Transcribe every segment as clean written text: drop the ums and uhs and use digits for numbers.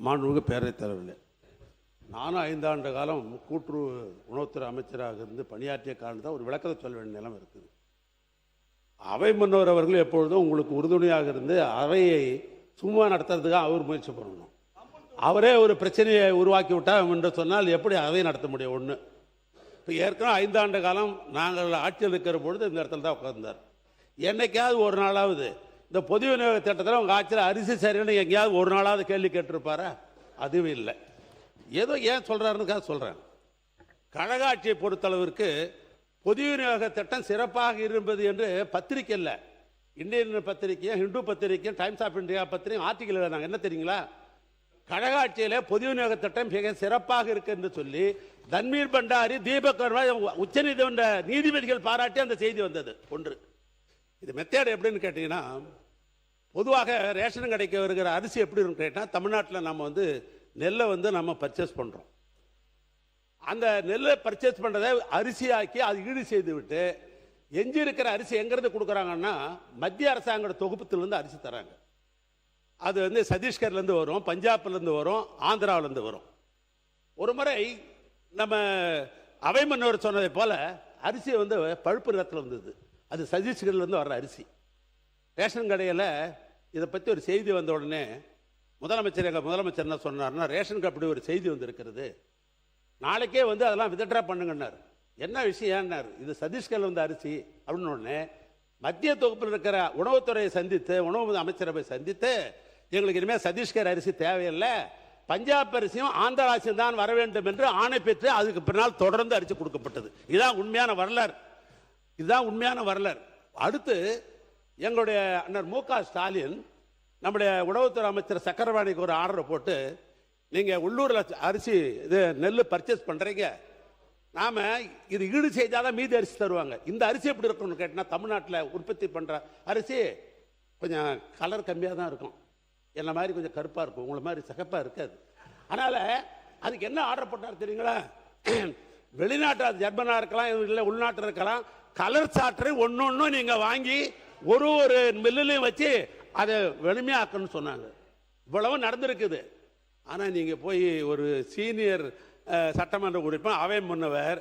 மாண்புமிகு பேரவைத் தலைவர்களே, நானும் 5 ஆண்டு காலம் கூட்டுறவு உணவுத்துறை அமைச்சராக இருந்து பணியாற்றிய காரணத்தான் ஒரு விளக்கத்தை சொல்ல வேண்டிய நிலைமை இருக்குது. அவை முன்னவர் அவர்கள் எப்பொழுதும் உங்களுக்கு உறுதுணையாக இருந்து அவையை சும்மா நடத்துறதுக்காக அவர் முயற்சி பண்ணணும். அவரே ஒரு பிரச்சனையை உருவாக்கி விட்டார் என்று சொன்னால் எப்படி அவை நடத்த முடியும்? ஒன்று, இப்போ ஏற்கனவே 5 ஆண்டு காலம் நாங்கள் ஆட்சியில் இருக்கிற பொழுது இந்த இடத்துல தான் உட்கார்ந்தார். என்னைக்காவது ஒரு நாளாவது இந்த பொது விநியோக திட்டத்தில் உங்கள் ஆட்சியில் அரிசி சரின்னு எங்கேயாவது ஒரு நாளாவது கேள்வி கேட்டிருப்பாரா? அதுவும் இல்லை. ஏதோ ஏன் சொல்கிறாருன்னு சொல்கிறேன். கழக ஆட்சியை பொறுத்தளவிற்கு பொது விநியோக திட்டம் சிறப்பாக இருப்பது என்று பத்திரிக்கை இல்லை, இந்தியன் பத்திரிக்கையும் ஹிந்து பத்திரிக்கையும் டைம்ஸ் ஆஃப் இந்தியா பத்திரிக்கையும் ஆர்டிக்கல் எழுதினாங்க. என்ன தெரியுங்களா? கழக ஆட்சியிலே பொது விநியோக திட்டம் மிக சிறப்பாக இருக்கு என்று சொல்லி தன்வீர் பண்டாரி, தீபக் உச்சநீதிமன்ற நீதிபதிகள் பாராட்டி அந்த செய்தி வந்தது. ஒன்று. இது மெத்தேடு எப்படின்னு கேட்டீங்கன்னா, பொதுவாக ரேஷன் கடைக்கு வருகிற அரிசி எப்படி இருக்குன்னு கேட்டால், தமிழ்நாட்டில் நம்ம நெல்லை நம்ம பர்ச்சேஸ் பண்ணுறோம். அந்த நெல்லை பர்ச்சேஸ் பண்ணுறதை அரிசியாக்கி அது ஈடு செய்து விட்டு எஞ்சி இருக்கிற அரிசி எங்கிறது கொடுக்குறாங்கன்னா மத்திய அரசாங்க தொகுப்புத்திலிருந்து அரிசி தராங்க. அது சத்தீஸ்கர்லேருந்து வரும், பஞ்சாப்லேருந்து வரும், ஆந்திராவிலேருந்து வரும். ஒரு முறை நம்ம அவை முன்னவர் சொன்னதை போல அரிசி பழுப்பு நிறத்தில் வந்தது. அது சத்தீஸ்கர்லேருந்து வர்ற அரிசி. ரேஷன் கடையில் இதை பற்றி ஒரு செய்தி வந்த உடனே எங்கள் முதலமைச்சர் என்ன சொன்னார்னா, ரேஷன் அப்படி ஒரு செய்தி வந்திருக்கிறது, நாளைக்கே அதெல்லாம் வித்ட்ரா பண்ணுங்கன்னார். என்ன விஷயம்னார், இது சத்தீஸ்கர்ல வந்த அரிசி அப்படின்னு. உடனே மத்திய தொகுப்பில் இருக்கிற உணவுத்துறையை சந்தித்து, உணவு அமைச்சரவை சந்தித்து, எங்களுக்கு இனிமேல் சத்தீஸ்கர் அரிசி தேவையில்லை, பஞ்சாப் அரிசியும் ஆந்திரா அரிசியும் தான் வர வேண்டும் என்று ஆணை பெற்று அதுக்கு பின்னால் தொடர்ந்து அரிசி கொடுக்கப்பட்டது. இதுதான் உண்மையான வரலாறு. இதுதான் உண்மையான வரலாறு. அடுத்து எங்களுடைய அண்ணர் மு க ஸ்டாலின் நம்முடைய உணவுத்துறை அமைச்சர் சக்கரவாணிக்கு ஒரு ஆர்டரை போட்டு, நீங்கள் உள்ளூரில் அரிசி இது நெல் பர்ச்சேஸ் பண்ணுறீங்க, நாம் இது ஈடு செய்தால் மீதி அரிசி தருவாங்க. இந்த அரிசி எப்படி இருக்கும்னு கேட்டால், தமிழ்நாட்டில் உற்பத்தி பண்ணுற அரிசி கொஞ்சம் கலர் கம்மியாக தான் இருக்கும், என்ன மாதிரி கொஞ்சம் கருப்பாக இருக்கும், உங்களை மாதிரி சிகப்பாக இருக்காது. அதனால் அதுக்கு என்ன ஆர்டர் போட்டார் தெரியுங்களா? வெளிநாட்டு ஜெர்மனாக இருக்கலாம், இல்லை உள்நாட்டில் இருக்கலாம், கலர் சாற்றை ஒன்று நீங்கள் வாங்கி ஒரு மில்லுலையும் வச்சு அதை வெளுமையாக்கணும்னு சொன்னாங்க. இவ்வளவு நடந்திருக்குது. ஆனால் நீங்கள் போய் ஒரு சீனியர் சட்டமன்ற உறுப்பினர் அவை முன்னவர்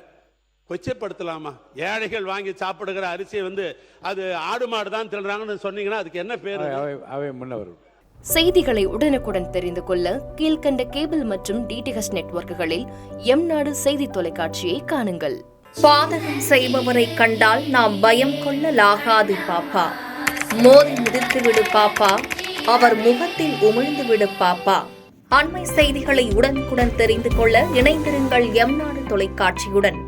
கொச்சைப்படுத்தலாமா? ஏழைகள் வாங்கி சாப்பிடுகிற அரிசியை அது ஆடு மாடு தான் தின்றாங்கன்னு சொன்னீங்கன்னா அதுக்கு என்ன பேர்? அவை முன்னவர். செய்திகளை உடனுக்குடன் தெரிந்து கொள்ள கீழ்கண்ட கேபிள் மற்றும் டிடிஹெச் நெட்வொர்க்குகளில் எம்நாடு செய்தி தொலைக்காட்சியை காணுங்கள். பாதகம் செய்பவரை கண்டால் நாம் பயம் கொள்ளலாகாது பாப்பா. மோதி மிதித்து விடு பாப்பா, அவர் முகத்தில் உமிழ்ந்து விடு பாப்பா. அண்மை செய்திகளை உடனுக்குடன் தெரிந்து கொள்ள இணைந்திருங்கள் எம்நாடு தொலைக்காட்சியுடன்.